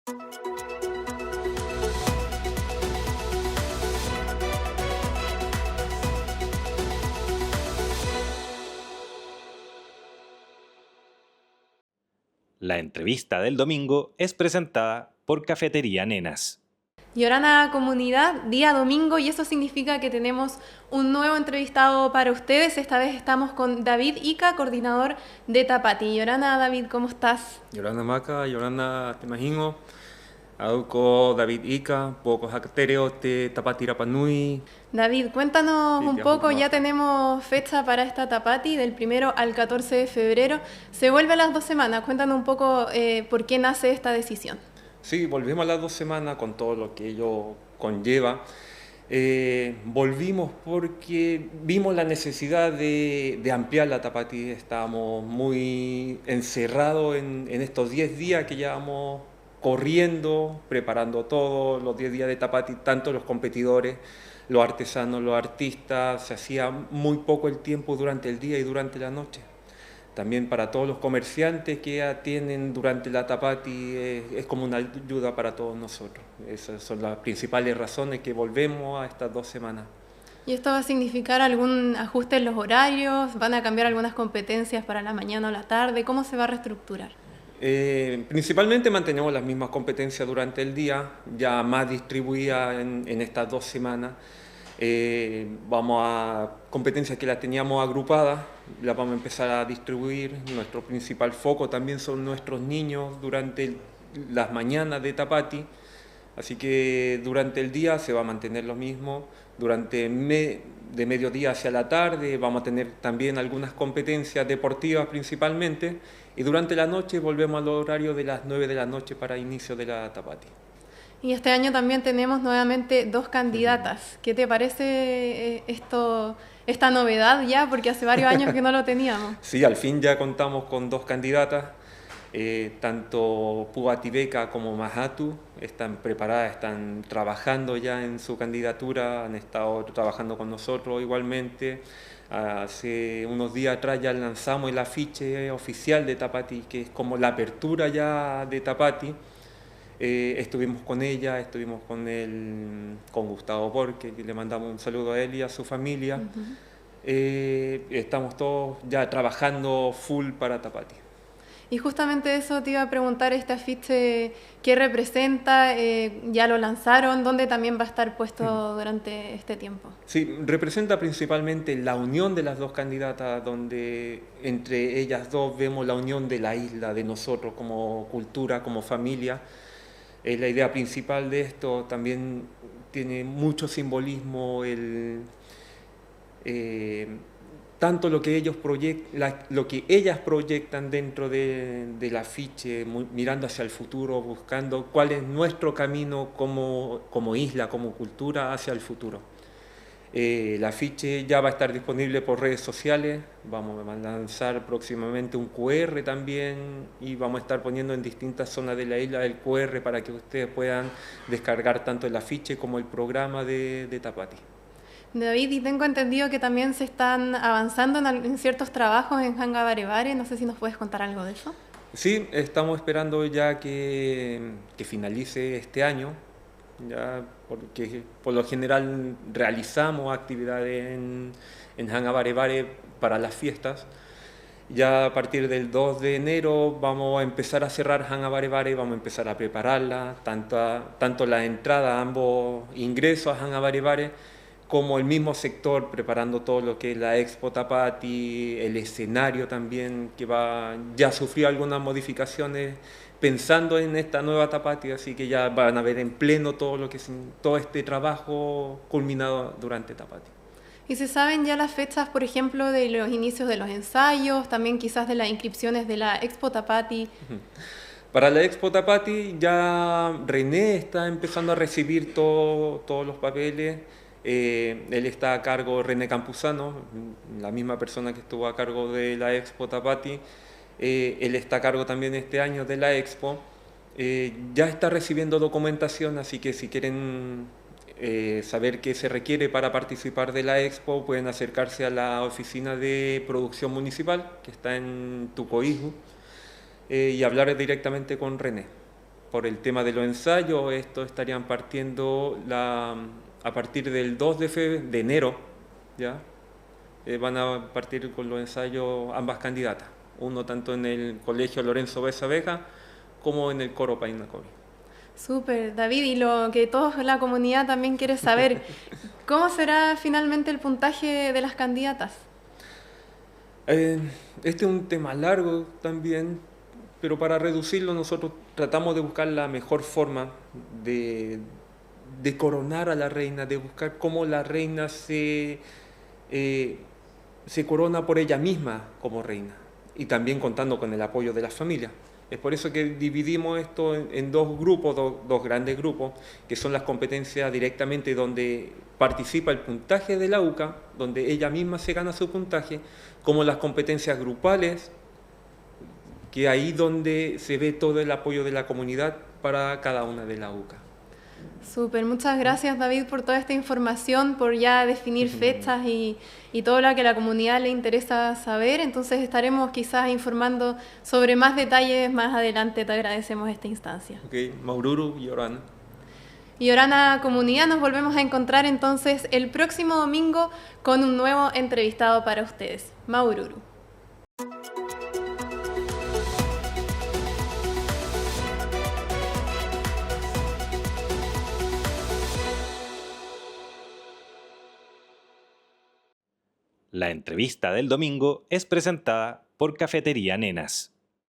La entrevista del domingo es presentada por Cafetería Nenas. Yorana Comunidad, día domingo, y eso significa que tenemos un nuevo entrevistado para ustedes. Esta vez estamos con David Ica, coordinador de Tapati. Yorana, David, ¿cómo estás? Yorana Maca, Yorana te imagino, Auco David Ica, poco Jactereo, te Tapati Rapanui. David, cuéntanos un poco, ya tenemos fecha para esta Tapati, del 1 al 14 de febrero. Se vuelve a las 2 semanas, cuéntanos un poco por qué nace esta decisión. Sí, volvimos a las 2 semanas con todo lo que ello conlleva. Volvimos porque vimos la necesidad de ampliar la Tapati. Estábamos muy encerrados en estos 10 días que llevamos corriendo, preparando todo, los 10 días de Tapati, tanto los competidores, los artesanos, los artistas, se hacía muy poco el tiempo durante el día y durante la noche. También para todos los comerciantes que atienden durante la Tapati es como una ayuda para todos nosotros. Esas son las principales razones que volvemos a estas 2 semanas. ¿Y esto va a significar algún ajuste en los horarios? ¿Van a cambiar algunas competencias para la mañana o la tarde? ¿Cómo se va a reestructurar? Principalmente mantenemos las mismas competencias durante el día, ya más distribuidas en estas 2 semanas. Vamos a competencias que las teníamos agrupadas, las vamos a empezar a distribuir. Nuestro principal foco también son nuestros niños durante las mañanas de Tapati, así que durante el día se va a mantener lo mismo. Durante de mediodía hacia la tarde vamos a tener también algunas competencias deportivas principalmente, y durante la noche volvemos al horario de las 9 de la noche para inicio de la Tapati. Y este año también tenemos nuevamente 2 candidatas. ¿Qué te parece esta novedad ya? Porque hace varios años que no lo teníamos. Sí, al fin ya contamos con 2 candidatas. Tanto Puatibeca como Mahatu están preparadas, están trabajando ya en su candidatura, han estado trabajando con nosotros igualmente. Hace unos días atrás ya lanzamos el afiche oficial de Tapati, que es como la apertura ya de Tapati. Estuvimos con ella, estuvimos con Gustavo Borque, que le mandamos un saludo a él y a su familia. Estamos todos ya trabajando full para Tapati. Y justamente eso te iba a preguntar, este afiche, ¿qué representa? ¿Ya lo lanzaron? ¿Dónde también va a estar puesto durante este tiempo? Sí, representa principalmente la unión de las 2 candidatas, donde entre ellas 2 vemos la unión de la isla, de nosotros como cultura, como familia. La idea principal de esto también tiene mucho simbolismo, tanto lo que ellas proyectan dentro del afiche, mirando hacia el futuro, buscando cuál es nuestro camino como isla, como cultura hacia el futuro. El afiche ya va a estar disponible por redes sociales, vamos a lanzar próximamente un QR también, y vamos a estar poniendo en distintas zonas de la isla el QR para que ustedes puedan descargar tanto el afiche como el programa de Tapati. David, y tengo entendido que también se están avanzando en ciertos trabajos en Hanga Barebare, no sé si nos puedes contar algo de eso. Sí, estamos esperando ya que finalice este año, ya porque por lo general realizamos actividades en Hanga Barebare para las fiestas. Ya a partir del 2 de enero vamos a empezar a cerrar Hanga Barebare, vamos a empezar a prepararla, tanto la entrada, ambos ingresos a Hanga Barebare, como el mismo sector, preparando todo lo que es la Expo Tapati, el escenario también, que ya sufrió algunas modificaciones pensando en esta nueva Tapati, así que ya van a ver en pleno todo este trabajo culminado durante Tapati. ¿Y se saben ya las fechas, por ejemplo, de los inicios de los ensayos, también quizás de las inscripciones de la Expo Tapati? Para la Expo Tapati ya René está empezando a recibir todos los papeles. Él está a cargo, René Campuzano, la misma persona que estuvo a cargo de la Expo Tapati. Él está a cargo también este año de la Expo. Ya está recibiendo documentación, así que si quieren saber qué se requiere para participar de la Expo, pueden acercarse a la oficina de producción municipal, que está en Tucoihu, y hablar directamente con René. por el tema de los ensayos, estos estarían partiendo a partir del 2 de enero, ¿ya? Van a partir con los ensayos ambas candidatas, uno tanto en el Colegio Lorenzo Besa Vega como en el Coro Painacovi. Súper, David, y lo que toda la comunidad también quiere saber, ¿cómo será finalmente el puntaje de las candidatas? Este es un tema largo también, pero para reducirlo nosotros tratamos de buscar la mejor forma de coronar a la reina, de buscar cómo la reina se corona por ella misma como reina y también contando con el apoyo de las familias. Es por eso que dividimos esto en dos grupos, dos grandes grupos, que son las competencias directamente donde participa el puntaje de la UCA, donde ella misma se gana su puntaje, como las competencias grupales, que ahí donde se ve todo el apoyo de la comunidad para cada una de la UCA. Súper, muchas gracias David por toda esta información, por ya definir fechas y todo lo que a la comunidad le interesa saber. Entonces estaremos quizás informando sobre más detalles más adelante. Te agradecemos esta instancia. Ok, Maururu y Orana. Y Orana comunidad, nos volvemos a encontrar entonces el próximo domingo con un nuevo entrevistado para ustedes. Maururu. La entrevista del domingo es presentada por Cafetería Nenas.